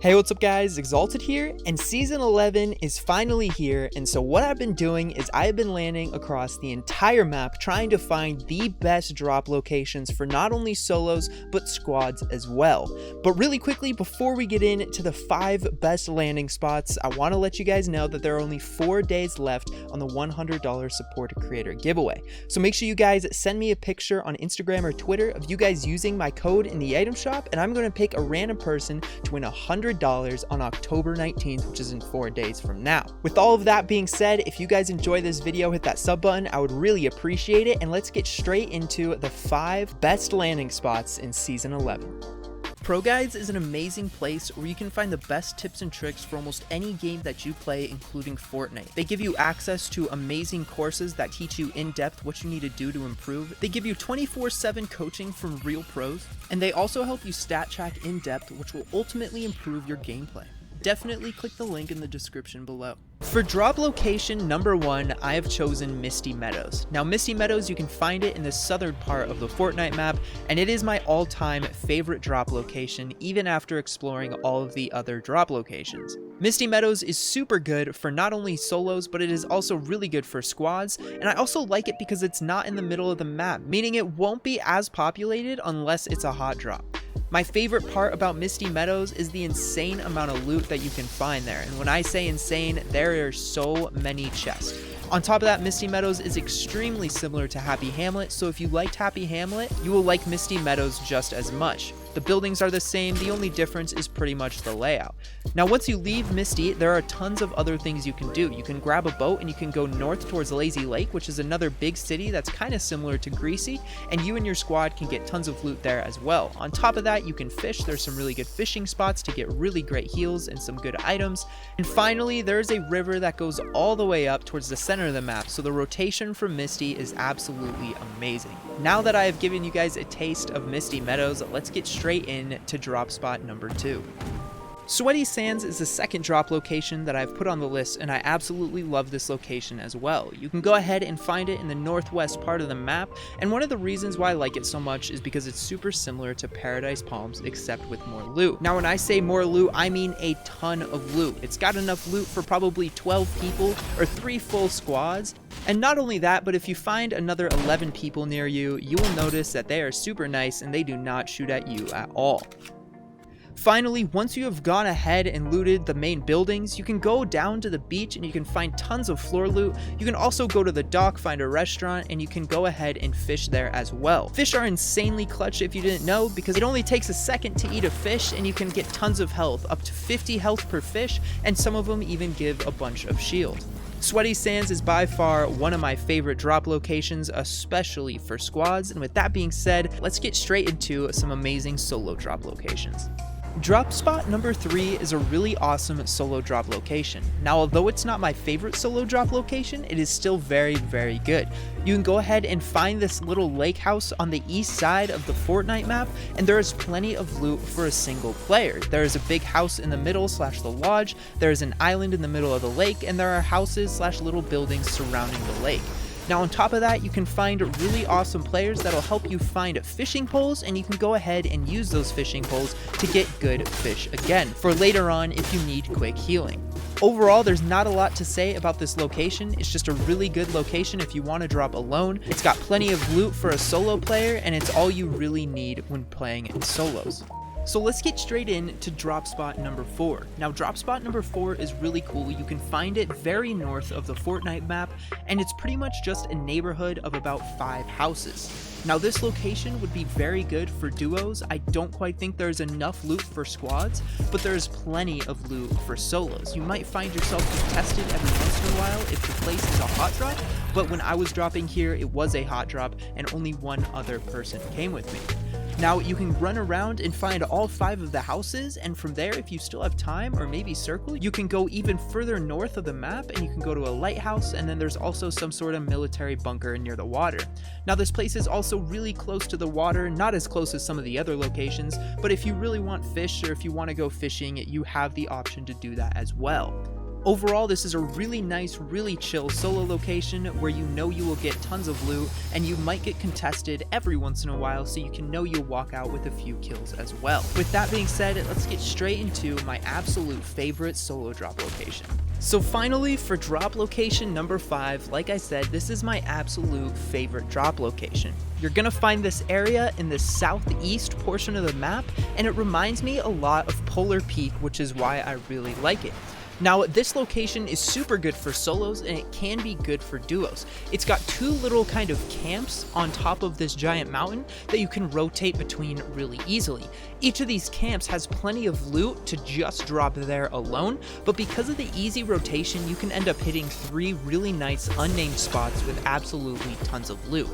Hey, what's up guys, Exalted here, and Season 11 is finally here, and so what I've been doing is I've been landing across the entire map trying to find the best drop locations for not only solos, but squads as well. But really quickly, before we get into the 5 best landing spots, I want to let you guys know that there are only 4 days left on the $100 Support Creator giveaway. So make sure you guys send me a picture on Instagram or Twitter of you guys using my code in the item shop, and I'm going to pick a random person to win $100 on October 19th, which is in 4 days from now. With all of that being said, if you guys enjoy this video, hit that sub button. I would really appreciate it, and let's get straight into the 5 best landing spots in Season 11. Pro Guides is an amazing place where you can find the best tips and tricks for almost any game that you play, including Fortnite. They give you access to amazing courses that teach you in depth what you need to do to improve. They give you 24/7 coaching from real pros, and they also help you stat track in depth, which will ultimately improve your gameplay. Definitely click the link in the description below. For drop location number 1, I have chosen Misty Meadows. Now Misty Meadows, you can find it in the southern part of the Fortnite map, and it is my all-time favorite drop location, even after exploring all of the other drop locations. Misty Meadows is super good for not only solos, but it is also really good for squads, and I also like it because it's not in the middle of the map, meaning it won't be as populated unless it's a hot drop. My favorite part about Misty Meadows is the insane amount of loot that you can find there, and when I say insane, there are so many chests. On top of that, Misty Meadows is extremely similar to Happy Hamlet, so if you liked Happy Hamlet, you will like Misty Meadows just as much. The buildings are the same, the only difference is pretty much the layout. Now once you leave Misty, there are tons of other things you can do. You can grab a boat and you can go north towards Lazy Lake, which is another big city that's kind of similar to Greasy, and you and your squad can get tons of loot there as well. On top of that, you can fish. There's some really good fishing spots to get really great heals and some good items. And finally, there's a river that goes all the way up towards the center of the map, so the rotation from Misty is absolutely amazing. Now that I have given you guys a taste of Misty Meadows, let's get straight in to drop spot number 2. Sweaty Sands is the second drop location that I've put on the list, and I absolutely love this location as well. You can go ahead and find it in the northwest part of the map, and one of the reasons why I like it so much is because it's super similar to Paradise Palms, except with more loot. Now when I say more loot, I mean a ton of loot. It's got enough loot for probably 12 people or 3 full squads. And not only that, but if you find another 11 people near you, you will notice that they are super nice and they do not shoot at you at all. Finally, once you have gone ahead and looted the main buildings, you can go down to the beach and you can find tons of floor loot. You can also go to the dock, find a restaurant, and you can go ahead and fish there as well. Fish are insanely clutch if you didn't know, because it only takes a second to eat a fish and you can get tons of health, up to 50 health per fish, and some of them even give a bunch of shield. Sweaty Sands is by far one of my favorite drop locations, especially for squads, and with that being said, let's get straight into some amazing solo drop locations. Drop spot number 3 is a really awesome solo drop location. Now although it's not my favorite solo drop location, it is still very good. You can go ahead and find this little lake house on the east side of the Fortnite map, and there is plenty of loot for a single player. There is a big house in the middle / the lodge, there is an island in the middle of the lake, and there are houses / little buildings surrounding the lake. Now on top of that, you can find really awesome players that'll help you find fishing poles, and you can go ahead and use those fishing poles to get good fish again, for later on if you need quick healing. Overall, there's not a lot to say about this location. It's just a really good location if you want to drop alone. It's got plenty of loot for a solo player, and it's all you really need when playing in solos. So let's get straight in to drop spot number 4. Now drop spot number 4 is really cool. You can find it very north of the Fortnite map, and it's pretty much just a neighborhood of about 5 houses. Now this location would be very good for duos. I don't quite think there's enough loot for squads, but there's plenty of loot for solos. You might find yourself contested every once in a while if the place is a hot drop, but when I was dropping here, it was a hot drop and only one other person came with me. Now you can run around and find all 5 of the houses, and from there, if you still have time or maybe circle, you can go even further north of the map and you can go to a lighthouse, and then there's also some sort of military bunker near the water. Now this place is also really close to the water, not as close as some of the other locations, but if you really want fish or if you want to go fishing, you have the option to do that as well. Overall, this is a really nice, really chill solo location where you know you will get tons of loot and you might get contested every once in a while, so you can know you'll walk out with a few kills as well. With that being said, let's get straight into my absolute favorite solo drop location. So finally, for drop location number 5, like I said, this is my absolute favorite drop location. You're gonna find this area in the southeast portion of the map, and it reminds me a lot of Polar Peak, which is why I really like it. Now, this location is super good for solos and it can be good for duos. It's got 2 little kind of camps on top of this giant mountain that you can rotate between really easily. Each of these camps has plenty of loot to just drop there alone, but because of the easy rotation, you can end up hitting 3 really nice unnamed spots with absolutely tons of loot.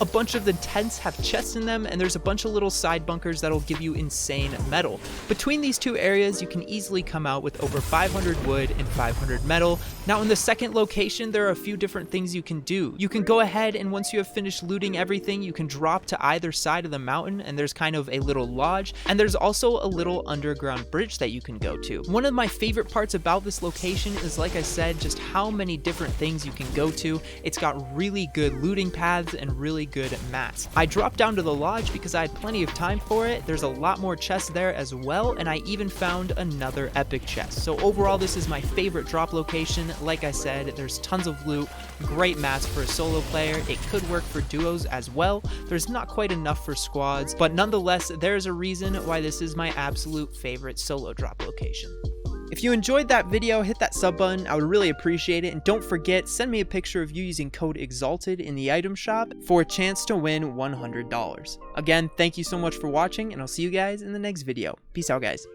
A bunch of the tents have chests in them, and there's a bunch of little side bunkers that'll give you insane metal. Between these 2 areas, you can easily come out with over 500 wood and 500 metal. Now in the second location, there are a few different things you can do. You can go ahead and once you have finished looting everything, you can drop to either side of the mountain, and there's kind of a little lodge, and there's also a little underground bridge that you can go to. One of my favorite parts about this location is, like I said, just how many different things you can go to. It's got really good looting paths and really good mats. I dropped down to the lodge because I had plenty of time for it. There's a lot more chests there as well, and I even found another epic chest. So overall, this is my favorite drop location. Like I said, there's tons of loot, great mats for a solo player. It could work for duos as well. There's not quite enough for squads, but nonetheless, there's a reason why this is my absolute favorite solo drop location. If you enjoyed that video, hit that sub button, I would really appreciate it, and don't forget, send me a picture of you using code Exalted in the item shop for a chance to win $100. Again, thank you so much for watching, and I'll see you guys in the next video. Peace out, guys.